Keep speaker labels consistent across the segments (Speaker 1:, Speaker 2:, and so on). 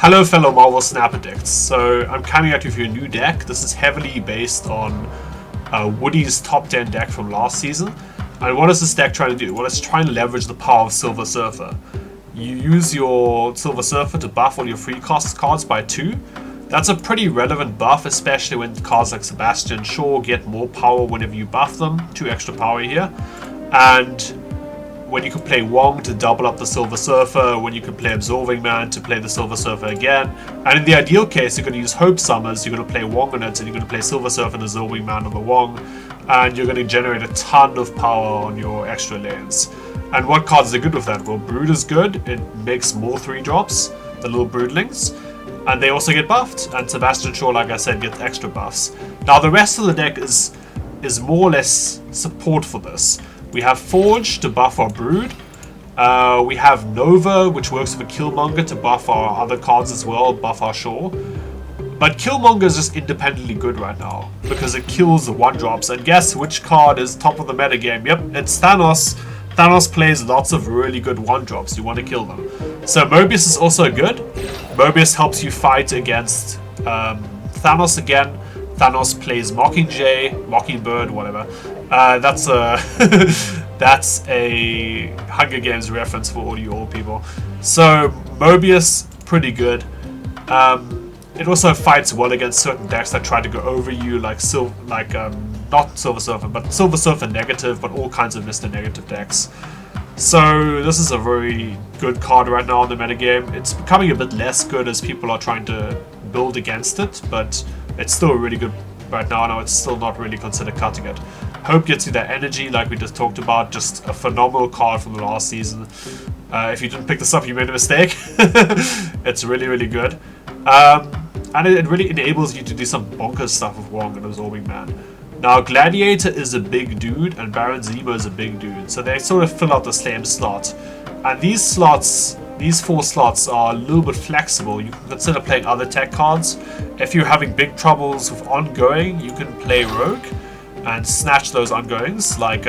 Speaker 1: Hello fellow Marvel Snap Addicts. So I'm coming at you with a new deck. This is heavily based on Woody's top 10 deck from last season. And what is this deck trying to do? Well, it's trying to leverage the power of Silver Surfer. You use your Silver Surfer to buff all your free cost cards by 2. That's a pretty relevant buff, especially when cards like Sebastian Shaw get more power whenever you buff them. 2 extra power here. And when you can play Wong to double up the Silver Surfer, when you can play Absorbing Man to play the Silver Surfer again. And in the ideal case, you're going to use Hope Summers, you're going to play Wong on it, and you're going to play Silver Surfer and Absorbing Man on the Wong. And you're going to generate a ton of power on your extra lanes. And what cards are good with that? Well, Brood is good, it makes more 3-drops, the little Broodlings. And they also get buffed, and Sebastian Shaw, like I said, gets extra buffs. Now the rest of the deck is more or less support for this. We have Forge to buff our Brood. We have Nova, which works with Killmonger to buff our other cards as well, buff our Shaw. But Killmonger is just independently good right now, because it kills the 1-drops. And guess which card is top of the metagame? Yep, it's Thanos. Thanos plays lots of really good 1-drops. You want to kill them. So Mobius is also good. Mobius helps you fight against Thanos again. Thanos plays Mockingjay, Mockingbird, whatever. That's a that's a Hunger Games reference for all you old people. So Mobius, pretty good. It also fights well against certain decks that try to go over you, like not Silver Surfer, but Silver Surfer negative, but all kinds of Mr. Negative decks. So this is a very good card right now in the metagame. It's becoming a bit less good as people are trying to build against it, but it's still really good right now. Now it's still not really considered cutting it. Hope gets you that energy like we just talked about. Just a phenomenal card from the last season. If you didn't pick this up, you made a mistake. It's really, really good. And it really enables you to do some bonkers stuff with Wong and Absorbing Man. Now Gladiator is a big dude and Baron Zemo is a big dude. So they sort of fill out the same slot. And these slots, these 4 slots are a little bit flexible. You can consider playing other tech cards. If you're having big troubles with ongoing, you can play Rogue and snatch those ongoings, like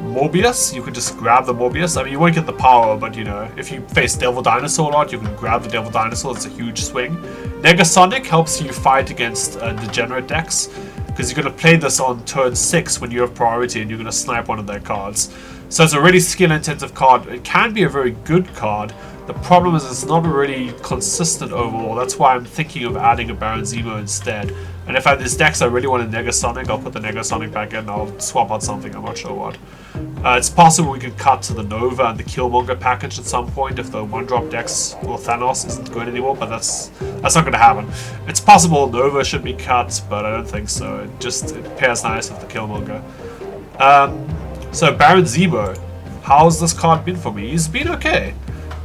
Speaker 1: Morbius. You can just grab the Morbius. I mean, you won't get the power, but you know, if you face Devil Dinosaur a lot, you can grab the Devil Dinosaur. It's a huge swing. Negasonic helps you fight against degenerate decks, because you're going to play this on turn 6 when you have priority and you're going to snipe one of their cards. So it's a really skill-intensive card. It can be a very good card. The problem is it's not really consistent overall. That's why I'm thinking of adding a Baron Zemo instead. And if I have these decks I really want a Negasonic, I'll put the Negasonic back in and I'll swap out something, I'm not sure what. It's possible we can cut to the Nova and the Killmonger package at some point if the 1-drop decks or Thanos isn't good anymore, but that's not going to happen. It's possible Nova should be cut, but I don't think so. It pairs nice with the Killmonger. So Baron Zemo, how's this card been for me? He's been okay.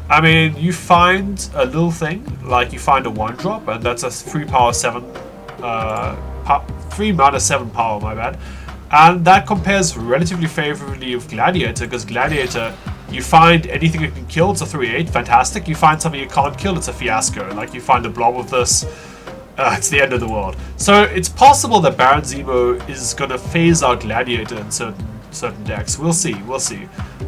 Speaker 1: I mean, you find a little thing, like you find a 1-drop, and that's a 3 power 7, 3 mana 7 power, my bad. And that compares relatively favorably with Gladiator, because Gladiator, you find anything you can kill, it's a 3/8, fantastic. You find something you can't kill, it's a fiasco. Like you find a blob of this, it's the end of the world. So it's possible that Baron Zemo is going to phase out Gladiator in certain decks. We'll see.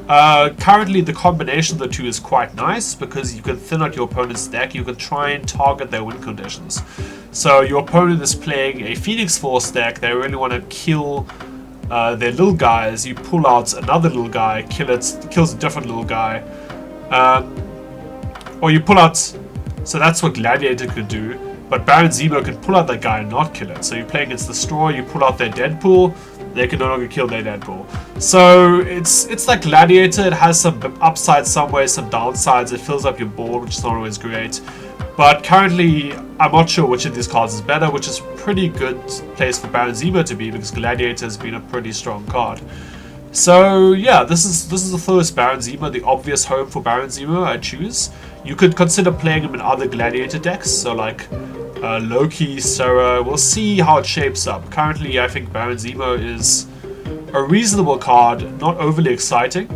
Speaker 1: Currently the combination of the two is quite nice because you can thin out your opponent's deck. You can try and target their win conditions. So your opponent is playing a Phoenix Force deck. They really want to kill their little guys. You pull out another little guy, kills a different little guy, or you pull out. So that's what Gladiator could do. But Baron Zemo can pull out that guy and not kill it. So you play against Destroy, you pull out their Deadpool, they can no longer kill their Deadpool. So it's like Gladiator, it has some upsides some ways, some downsides, it fills up your board, which is not always great. But currently, I'm not sure which of these cards is better, which is a pretty good place for Baron Zemo to be, because Gladiator has been a pretty strong card. So yeah, this is the first Baron Zemo, the obvious home for Baron Zemo I choose. You could consider playing him in other Gladiator decks, so like Loki, Sarah. We'll see how it shapes up. Currently, I think Baron Zemo is a reasonable card, not overly exciting.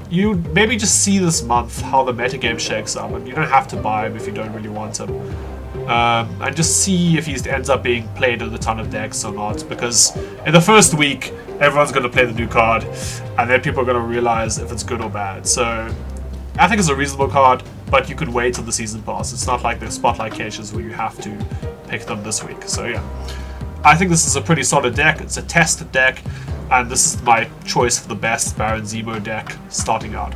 Speaker 1: You maybe just see this month how the metagame shakes up, and you don't have to buy him if you don't really want him. And just see if he ends up being played in a ton of decks or not, because in the first week everyone's going to play the new card and then people are going to realize if it's good or bad. So I think it's a reasonable card. but you could wait till the season pass. It's not like the spotlight caches where you have to pick them this week. So yeah, I think this is a pretty solid deck. It's a tested deck, and this is my choice for the best Baron Zemo deck starting out.